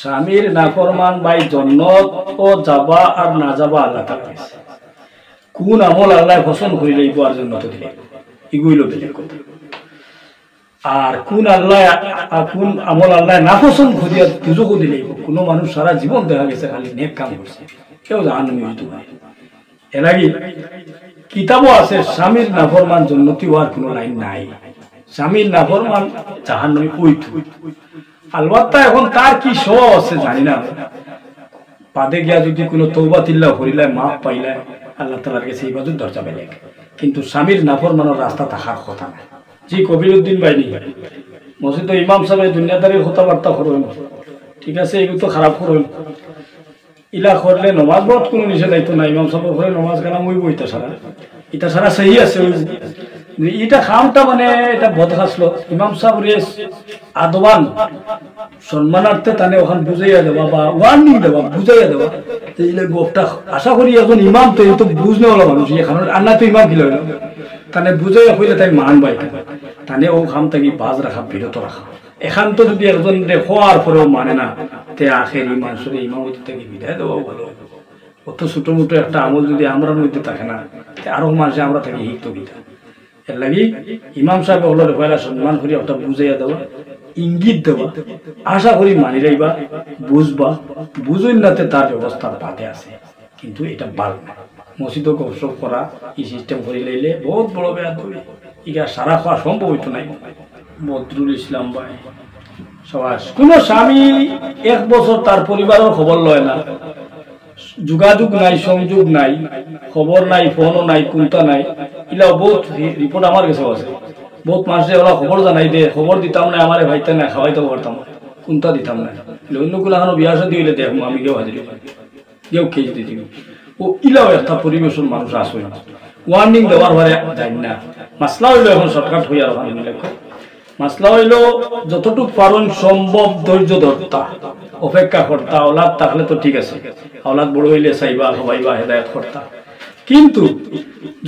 স্বামীর নাফরমান ভাই জন্নত ও যাবা আর না যাবা আল্লাহ তাআলা কোন আমল আল্লাহ পছন্দ করিলে আর জন্নত দিলে এগুলো বেলেগ কথা। আর কোন আমল আল্লাহ না পছন্দ করিয়া দুজকও দিলে কোনো মানুষ সারা জীবন দেখা গেছে খালি নেক কাম করছে, কেউ জাহান্নামী হইতে পারে। এর লাগি কিতাবও আছে স্বামীর নাফরমান জন্নতি হওয়ার কোনো লাইন নাই, স্বামীর নাফরমান জাহান্নামী হইতো। আলবাত্তা এখন তার কি শো আছে জানি না, পাদে গিয়া যদি কোনো তওবা তিল্লাহ করিলে মাফ পাইলে আল্লাহ তাআলার কাছে ইবাদত দরজা বেলেগ, কিন্তু স্বামীর নাফরমানের রাস্তা থাকার কথা না। জি কবিরউদ্দিন বাইনি মসজিদ ইমাম সাহেব দুনিয়াদারির কথাবার্তা করেন, ঠিক আছে, এগুলো তো খারাপ করেন, ইলা করলে নমাজ পড়তে কোনো নিষেধ আইতো না, ইমাম সাহেব করে নমাজ কালাম হইব, ইটা সারা সহি আছে। এটা খামটা মানে এটা বদখাসলো ইমাম সাহেব রে আদবান সম্মানার্থে তানে ওখান বুঝাইয়া দেওয়া বা ওয়ার্নিং দেওয়া বুঝাইয়া দেওয়া, এইলে গোপটা আশা করি এখন ইমাম তো এই তো বুঝনে হলো মানুষ এখন আন্না তো ইমাম কি হইল তানে বুঝাইয়া হইলে তাই মান বাই তানে ও খাম থাকি বাজ রাখা বিরত রাখা। এখান তো যদি একজন হওয়ার পরেও মানে না তে আখের ইমান সরে ইমামতি থেকে বিদায় দেওয়াও ভালো। অত ছোট মোটো একটা আমল যদি আমরা মধ্যে থাকে না আরো মাসে আমরা থাকি হিত বিদা। এর লাগি ইমাম সাহেব হলো পয়লা সম্মান করি ওটা বুঝাইয়া দেওয়া, ইঙ্গিত দেওয়া, আশা করি মানি রাইবা, বুঝবা, বুঝুন নাতে তার ব্যবস্থার পাতে আছে, কিন্তু এটা ভালো না। মসজিদ গৌসব করা এই সিস্টেম করে লাইলে বহুত বড় বেয়াদ হবে, ইটা সারা খাওয়া সম্ভব হইতো নাই। বদরুল ইসলাম ভাই সবাই কোন স্বামী এক বছর তার পরিবারের খবর লয় না, যোগাযোগ নাই, সংযোগ নাই, খবর নাই, ফোনও নাই, কোনটা নাই, ইলা বহুত রিপোর্ট আমার কাছে আছে। বহুত মানুষের ওরা খবর জানাই দে, খবর দিতাম না, আমার ভাইতে না খাওয়াইতে পারতাম, কোনটা দিতাম না, অন্যগুলো এখন বিয়া শাদী হইলে দেখবো আমি কেউ হাজির কেউ খেয়ে দিতে দিব। ও ইলাও একটা পরিবেশন মানুষ আসবে না, ওয়ার্নিং দেওয়ার পরে জানি না। মাসলা হইলো এখন শর্টকাট হইয়া মাসলা হইলো যতটুকু পারুন সম্ভব ধৈর্য ধরতা, অপেক্ষা করতা। ওলাদ থাকলে তো ঠিক আছে, ওলাদ বড় হইলে চাইবা হবাইবা হেদায়ত করতা, কিন্তু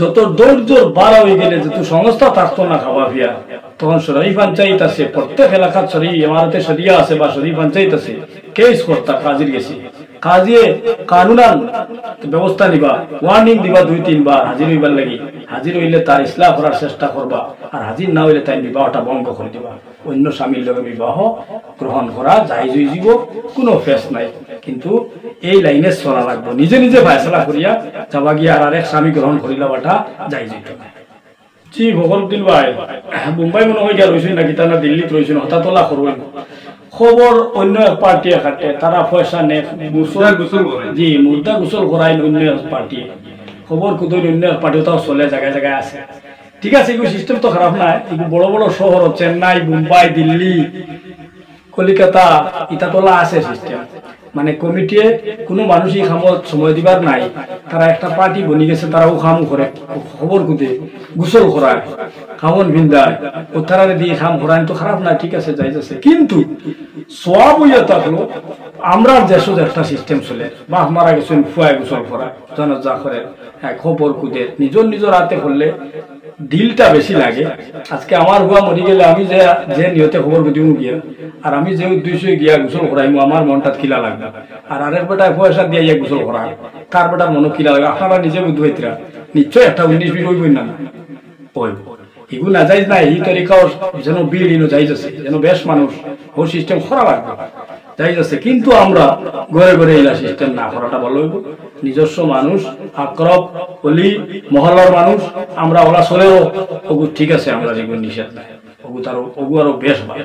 যত ধৈর্যর বাড়া হয়ে গেলে যত সংস্থা থাকতো না খাওয়া পিয়া, তখন শরীফ পঞ্চায়েত আছে, প্রত্যেক এলাকার শরীফ ইমারতে শরিয়া আছে বা শরীফ পঞ্চায়েত আছে, কেস করতা কাজীর গেছি, কাজে কানুনান ব্যবস্থা নিবা, ওয়ার্নিং দিবা 2-3 বার, হাজির হইবার লাগি, হাজির হইলে তার ইসলাহ করার চেষ্টা করবা, আর হাজির না হইলে তাই বিবাহটা বন্ধ করে দিবা। অন্য স্বামীর লগে বিবাহ গ্রহণ করা জায়েজ হয়ে যাব, কোনো ফেস নাই, কিন্তু এই লাইনে চলা লাগবে। নিজে নিজে ফয়সালা করিয়া যাবা গিয়া আর আরেক স্বামী গ্রহণ করিলা বাটা জায়েজ হইতো না। জি ফখরুদ্দিন ভাই মুম্বাই মনে হয় গিয়া রয়েছেন নাকি, তা না দিল্লিতে রয়েছেন, হঠাৎ তোলা করবেন খবর অন্য এক পার্টি খাটে, তারা পয়সা নেয় জি মুদ্রা গোসল করাই অন্য এক পার্টি, খবর কুদুর অন্য এক পার্টি তাও চলে জায়গায় জায়গায় আছে, ঠিক আছে। এগুলো সিস্টেম তো খারাপ নাই, এগুলো বড় বড় শহর চেন্নাই, মুম্বাই, দিল্লি, কলিকাতা ইটা তোলা আছে সিস্টেম, মানে কমিটি কোনো মানুষই খামত সময় দিবার নাই, তারা একটা পার্টি বনি গেছে, তারাও খাম করে খবর কুদে গোসল করায়, খাওয়ন ভিন্দায়, ও তারা দিয়ে খাম করায়, তো খারাপ না, ঠিক আছে যাই যাচ্ছে। কিন্তু সব হইয়া থাকলো আমরা দেশে একটা সিস্টেম চলে, বাপ মারা গেছেন ফুয়ায় গোসল করা, জনজা করে খবর কুদে নিজের নিজের হাতে করলে দিলটা বেশি লাগে। আজকে আমার হুয়া মরি গেলে আমি যে নিয়তে খবর দিও গিয়া, আর আমি যে উদ্দেশ্যে গিয়া গোসল করাইমু, আমার মনটা কিলা লাগবে, আর আরেক বেটায় পয়সা দিয়ে ইয়া গোসল করা, তার বেটার মনে কিলা লাগে। আপনারা নিজে বুঝতে পাইতরা নিশ্চয় একটা 19-20 হইবই না, এগুলো না যাইজ না, এই তরিকাও যেন বিল যাইজ আছে, যেন বেশ মানুষ ও সিস্টেম করা লাগবে যাইজ আছে, কিন্তু আমরা ঘরে ঘরে এলা সিস্টেম না করাটা ভালো হইব। নিজস্ব মানুষ আকরব অলি মহল্লার মানুষ আমরা ওলা চলেও ওগু ঠিক আছে, আমরা যেগুলো নিষেধ নাই ওগু তার ওগু আরো বেশ ভালো,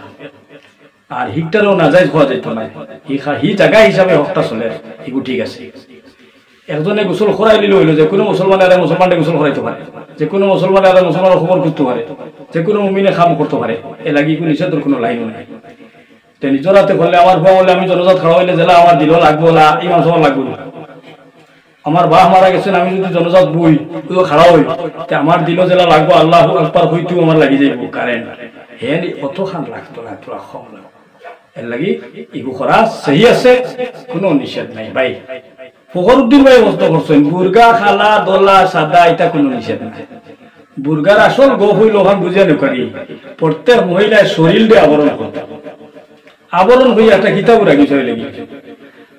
আর হিকটারও না যাইজ হওয়া যাইতো না, হি জায়গা হিসাবে হকটা চলে এগুলো ঠিক আছে। একজনে গোসল করাই দিলে হইলো যে কোনো মুসলমানে আর মুসলমানকে গোসল করাইতে পারে, যে কোনো মুসলমানে আর মুসলমানের খবর করতে পারে, যে কোনো মুমিনে খাম করতে পারে, এ লাগি কোনো নিষেধের কোনো লাইন নাই। নিজের হাতে করলে আমার ভাব বলে আমি জনজাত খাওয়া হইলে জেলা আমার দিল লাগবো না, ইমাম সবার লাগবো না। আমার বাহ মারা গেছেন, আমি যদি জনজাত বই খাড়া হই, আমার দিল জেলা লাগবো, আল্লাহ আকবার হইতেও আমার লাগি যাইব কারেন্ট, হ্যাঁ অত খান লাগতো না, তোরা কম লাগবো। এর লাগি ইগু করা সহি আছে, কোনো নিষেধ নাই ভাই। ফখরুদ্দিন ভাই অবস্থা করছেন বুর্গা খালা দোলা সাদা এটা কোনো নিষেধ নাই। বুর্গার আসল গো হইল ওখান বুঝিয়া নকরি প্রত্যেক মহিলায় শরীর দিয়ে আবরণ করতে, আবরণ হয়ে একটা কিতাব রাখি চলে লেগে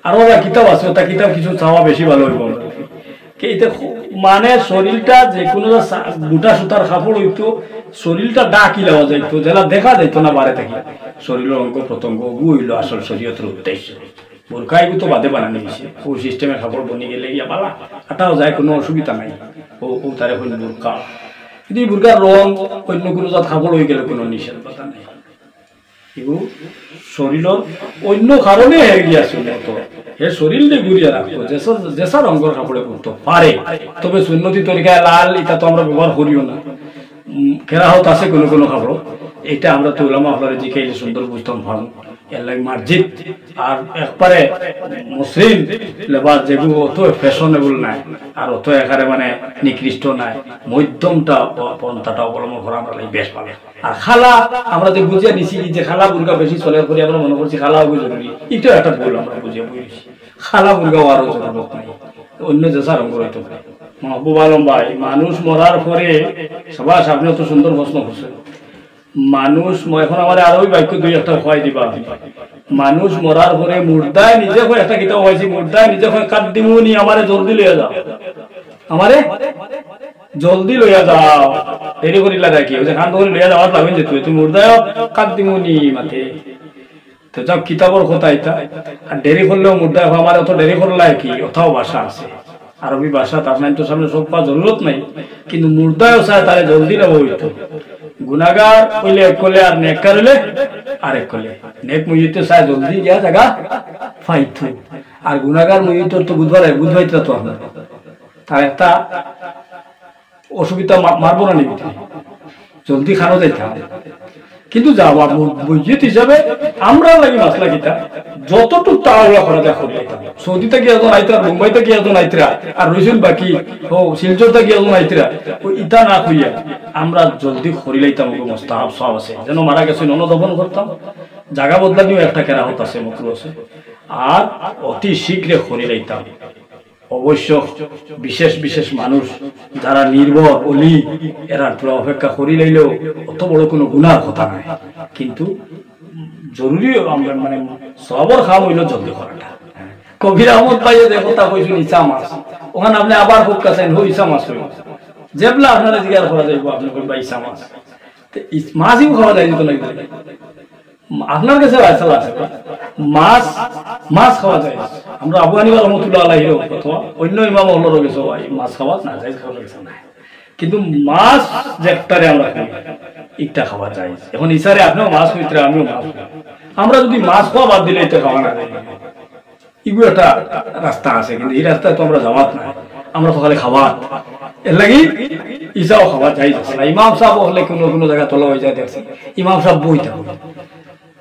আর ওরা কিতাব আছে ওটা কিতাব কিছু চাওয়া বেশি ভালো হইব মানে শরীরটা যে কোনো বুটা সুতার কাপড় হইতো শরীরটা ডাকি দেওয়া যাইতো যেটা দেখা যাইতো না বারে থাকি শরীরের অঙ্গ প্রত্যঙ্গ ওগু হইল আসল শরীয়তের উদ্দেশ্য বোরকাই তো বাদে বানানো হয়েছে ও সিস্টেমে কাপড় বনি গেলে ইয়া পালা আটাও যায় কোনো অসুবিধা নাই ও তারে হইল বোরকা কিন্তু এই বোরকার রং অন্য কোনো জাত কাপড় হয়ে গেলে কোনো নিষেধতা নাই এগুলো শরীরের অন্য কারণে হয়ে গিয়েছিল তো এ শরীর দিয়ে ঘুরিয়ে রাখতো যেসা রঙের কাপড়ে পরতো পারে তবে সুন্নতি তরিকায় লাল এটা তো আমরা ব্যবহার করিও না কেরাহত আছে কোনো কোনো কাপড় এটা আমরা তো উলামা আপনারা জিখাইলে সুন্দর বুঝতাম ভালো এর লাগে মার্জিত আর একবারে মসৃণ লেবাস যেগুলো অত ফ্যাশনেবল নাই আর অত একারে মানে নিকৃষ্ট নাই মধ্যমটা পন্থাটা অবলম্বন করা আমরা বেশ ভালো আর খালা আমরা যে বুঝিয়ে নিছি যে খালা বুর্গা বেশি চলে করি আমরা মনে করছি খালাও জরুরি এটাও একটা ভুল আমরা বুঝিয়ে বুঝেছি খালা বুর্গাও আরো জরুরত নাই অন্য যেসা রঙ হইতে পারে মাহবুব আলম ভাই মানুষ মরার পরে সবার সামনে তো সুন্দর প্রশ্ন করছে মানুষ এখন আমার আরো বাক্য দুই একটা খোয়াই দিবা মানুষ মরার পরে মুর্দায় নিজে একটা কিতাব হয়েছি মুর্দায় নিজে কাট দিমুনি আমারে জলদি লইয়া যাও আমারে জলদি লইয়া যাও দেরি করি লাগাই কি খান ধরে লইয়া যাওয়ার লাগবেন যে তুই মুর্দায় কাট দিমুনি মাঠে তো যাও কিতাবর কথা এটা আর দেরি করলেও মুর্দায় আমার অত দেরি করলাই কি ওথাও ভাষা আছে আরবি ভাষা তার নাই তো সামনে সব পাওয়া জরুরত নাই কিন্তু মুর্দায়ও চায় তারে জলদি নেবো হইতো গুনাগার কইলে এক কলে আর নেককার হইলে আরেক কলে নেক মুজিতে চায় জলদি যা জায়গা ফাইতো আর গুনাগার মুজিত তো বুধবাইতে তো আপনার তার একটা অসুবিধা মারবো না নিবি জলদি খানো যাইতে হবে কিন্তু যাওয়া মসজিদ হিসাবে আমরা লাগি মাসলা কিতা যতটুকু তাড়াহুড়া করা যায় করে সৌদিতে গিয়ে একজন আইতরা মুম্বাইতে গিয়ে একজন আইতরা আর রইসুল বাকি ও শিলচরতে গিয়ে একজন আইতরা ও ইটা না খুইয়া আমরা জলদি খরিলাইতাম মোস্তাহাব সব আছে যেন মারা গেছে ননদপন করতাম জায়গা বদলানিও একটা কেরাহত আছে মকরু আছে আর অতি শীঘ্রে খরিলাইতাম অবশ্য বিশেষ বিশেষ মানুষ যারা নির্ভর অলি এরা তোরা অপেক্ষা করি লাইলেও অত বড় কোনো গুনার কথা নাই কিন্তু জরুরি আমরা মানে সবর খাওয়া হইল জলদি করাটা কবির আহমদ ভাইয়ে যে কথা কইছেন ইসা মাছ ওখানে আপনি আবার খুব কাছেন হো ইসা মাছ হইল যেবলা আপনারা জিজ্ঞাসা করা যাইব আপনি কইবা ইসা মাছ মাছই খাওয়া যায় তো নাকি আপনার কাছে রাইসালা আছে মাছ মাছ খাওয়া যায় আমরা আবু হানিফা রাহমাতুল্লাহ আলাইহি অথবা অন্য ইমাম হলর গেছে মাছ খাওয়া না যায় খাওয়া গেছে না কিন্তু মাছ যেটারে আমরা খাই একটা খাওয়া যায় এখন ইসারে আপনিও মাছ হইতে আমিও মাছ আমরা যদি মাছ খাওয়া বাদ দিলে এটা খাওয়া না যায় এগুলো একটা রাস্তা আছে কিন্তু এই রাস্তায় তো আমরা যাওয়াত না আমরা তো খালি খাওয়া এর লাগি ইসাও খাওয়া যায় না ইমাম সাহেব হলে কোনো কোনো জায়গা তোলা হয়ে যায় দেখছি ইমাম সাহেব বইতে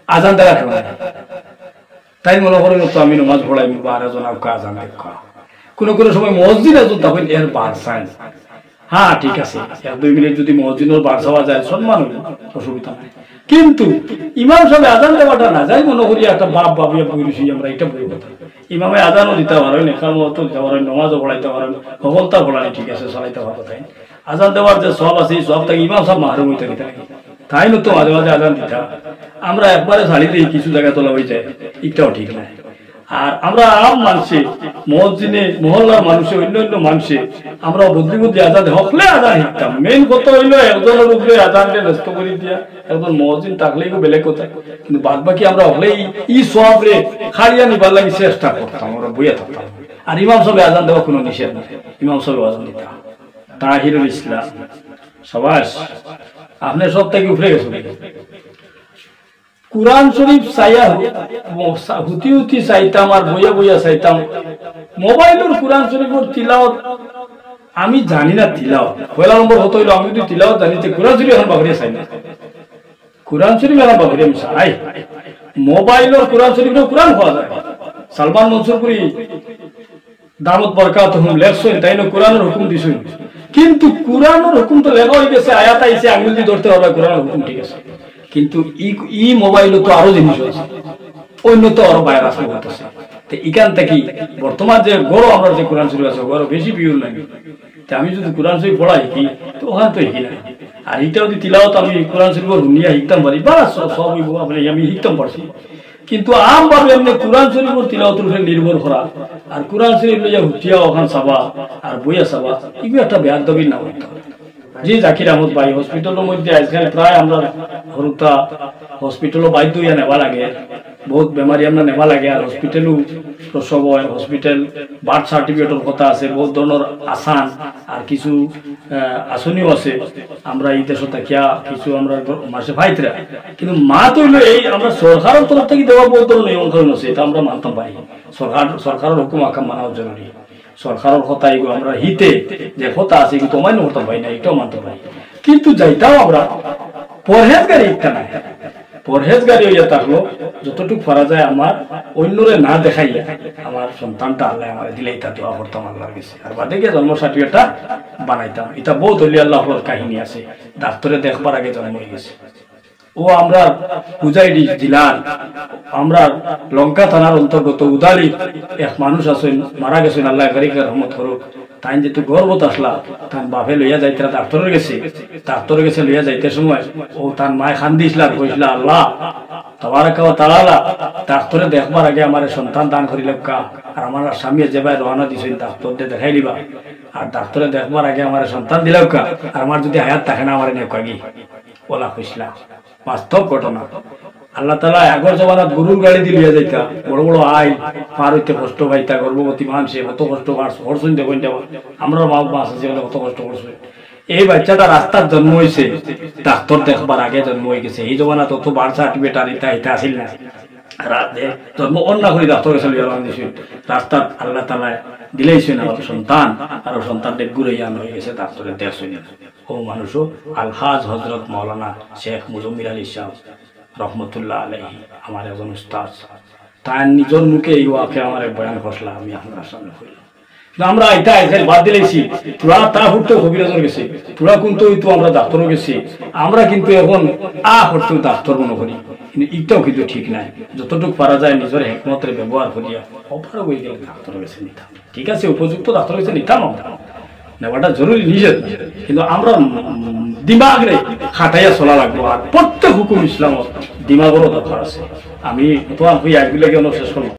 আজান দেখা খাওয়া তাই মনে করেন তো আমি নমাজ পড়াই বা আরেকজন আজান দেখা কোনো কোনো সময় মসজিদ একজন তখন এর বার সাইন্স হ্যাঁ ঠিক আছে 1-2 মিনিট যদি মসজিদের বার যাওয়া যায় সম্মান হইল অসুবিধা নাই কিন্তু ইমাম সাহেব আজান দেওয়াটা না যাই মনে করি একটা বাপ বাবিয়া বইছি আমরা এটা বই কথা ইমামে আজানও দিতে পারেন একামত দিতে পারেন নমাজও পড়াইতে পারেন সকলটা পড়ানি ঠিক আছে চালাইতে পারবো তাই আজান দেওয়ার যে সব আছে এই সব থেকে ইমাম সাহেব মাহরুম হইতে গেতে তাই নতো মাঝে মাঝে আজান দিতা আমরা একবারে ছাড়ি দিই কিছু জায়গায় তোলা হয়ে যায় এটাও ঠিক নাই আর আমরা আম মানুষে মসজিদে মহল্লার মানুষে অন্য অন্য মানুষে আমরা বদলি বদলি আজান হকলে আজান শিখতাম মেইন কথা হইলো একজনের উপরে আজানকে ব্যস্ত করে দিয়া একজন মসজিদ থাকলেই বেলেগ কথা কিন্তু বাদ বাকি আমরা হকলে ই সব রে খাড়িয়া নিবার লাগে চেষ্টা করতাম আমরা বইয়া থাকতাম আর ইমাম সাহেব আজান দেওয়া কোনো নিষেধ নেই ইমাম সাহেব আজান দিতাম তাহিরুল ইসলাম সবাস আপনি সব থেকে উঠে গেছেন কুরআন শরীফ চাইয়া হুতি হুতি চাইতাম আর বইয়া বইয়া চাইতাম মোবাইলের কুরআন শরীফের তিলাওয়াত আমি জানি না তিলাওয়াত পয়লা নম্বর হতো হইলো আমি যদি তিলাওয়াত জানিতে কুরআন শরীফ এখন বাগড়িয়া চাই না কুরআন শরীফ এখন বাগড়িয়া আমি চাই মোবাইলের কুরআন শরীফের কুরআন পাওয়া যায় সালমান মনসুরপুরি দামত বরকাতুহুম লেখছেন তাই না কুরআনের হুকুম দিছেন কিন্তু কুরআনের হুকুম তো লেখা হয়ে গেছে আয়াত আইছে আঙুল দিয়ে ধরতে পারবে কুরআনের হুকুম ঠিক আছে কিন্তু ই মোবাইল তো আরো জিনিস আছে অন্য তো আরো বাইরে আসতে করতেছে তো এখান থেকে বর্তমান যে গড় আমরা যে কোরআন শরীফ আছে গড় বেশি পিওর লাগে তো আমি যদি কোরআন শরীফ পড়াই কি তো ওখান তো শিখি না আর এটা যদি তিলাওয়াত আমি কোরআন শরীফ নিয়ে শিখতাম পারি বা সব আপনি আমি শিখতাম পারছি কিন্তু আম ভাবে এমনি কোরআন শরীফের তিলাওয়াতের উপরে নির্ভর করা আর কোরআন শরীফ লইয়া হুটিয়া ওখান চাবা আর বইয়া চাবা এগুলো একটা বেয়াদবির নাম হইতে হবে। জি জাকির আহমদ ভাই হসপিটালের মধ্যে আজকাল প্রায় আমরা হরুতা হসপিটালও বাধ্য হইয়া নেওয়া লাগে, বহুত বেমারি আমরা নেওয়া লাগে আর হসপিটালও প্রসব হয়, হসপিটাল বার্থ সার্টিফিকেটের কথা আছে, বহুত ধরনের আসান আর কিছু আসনিও আছে আমরা এই দেশ থাকিয়া কিছু আমরা মাসে ভাইতরা, কিন্তু মা তৈল এই আমরা সরকারের তরফ থেকে দেওয়া বহুত ধরনের নিয়ম কানুন আছে, এটা আমরা মানতাম পাই। সরকারের হুকুম আকাম মানাও জরুরি, সরকারের কথা এগুলো আমরা হিতে যে কথা আছে এগুলো তোমায় করতাম পাই না, এটাও মানতে পারি। কিন্তু যাইতাও আমরা পরহেজগারি একটা নাই, পরহেজগারি হইয়া থাকলো যতটুকু করা যায় আমার অন্যরে না দেখাইয়া আমার সন্তানটা আল্লাহ আমার দিলে এটা দোয়া করতাম আল্লাহর কাছে, আর বাদে গিয়ে জন্ম সার্টিফিকেটটা বানাইতাম। এটা বহুত হলি আল্লাহর কাহিনী আছে, ডাক্তারে দেখবার আগে জন্ম হয়ে গেছে। ও আমরা উজাইডি জেলার আমরা লঙ্কা থানার অন্তর্গত উদালি এক মানুষ আছেন মারা গেছেন, আল্লাহ গারিকে রহমত করুক। তাই যেহেতু গর্বত আসলা তার বাপে লইয়া যাইতে ডাক্তারের গেছে লইয়া যাইতে সময় ও তার মায় খান দিয়েছিল আর কইছিল আল্লাহ তাবারাকা ওয়া তাআলা ডাক্তারে দেখবার আগে আমার সন্তান দান করিল কা, আর আমার স্বামী যে ভাই রওনা দিছেন ডাক্তারদের দেখাই দিবা, আর ডাক্তারে দেখবার আগে আমার সন্তান দিল কা, আর আমার যদি হায়াত থাকে না আমার নেকাগি ওলা কইছিলা। বাস্তব ঘটনা। আল্লাহ তাআলা আগর জমানাত গরুর গাড়ি দিয়ে যাইতা, বড় বড় আই পার হইতে কষ্ট পাইতা, গর্ভবতী মানুষে কত কষ্ট করছেন দেখুন, আমরা মা মাছ আছে কত কষ্ট করছে। এই বাচ্চাটা রাস্তার জন্ম হয়েছে ডাক্তার দেখবার আগে জন্ম হয়ে গেছে, এই জমানা তত বার্থ সার্টিফিকেট আর এটা আসিল না, রাতে জন্ম অন্য করে ডাক্তার কাছে দিয়েছিল রাস্তার আল্লাহ তাআলা দিলেইছেন আমার সন্তান, আর সন্তান ঘুরে ইয়ান হয়ে গেছে ডাক্তারের দেখছেন। ও মানুষও আলহাজ হজরত মৌলানা শেখ মুজম্মির আলী শাহ রহমতুল্লাহ আলাইহি আমার একজন উস্তাদ, তার নিজের মুখে এই ওয়াকে আমার বয়ান করলা আমি আপনার সামনে কইলাম। আমরা এটা এখানে বাদ দিলেছি, তোরা তা হুটতে কবিরাজর গেছে, তোরা কিন্তু তো আমরা ডাক্তারও গেছি, আমরা কিন্তু এখন হরতেও ডাক্তার মনে করি, কিন্তু এটাও কিন্তু ঠিক নাই। যতটুকু পারা যায় নিজের হেকমতের ব্যবহার করিয়া অপারও হয়ে গেলে ডাক্তার গেছে নিতাম, ঠিক আছে উপযুক্ত ডাক্তার গেছে নিতাম আমরা নেওয়াটা জরুরি নিজের, কিন্তু আমরা দিমাগ রে খাটাইয়া চলা লাগবো। আর প্রত্যেক হুকুম ইসলাম দিমাগেরও দরকার আছে। আমি তোমার হইয়া এগুলো শেষ করবো।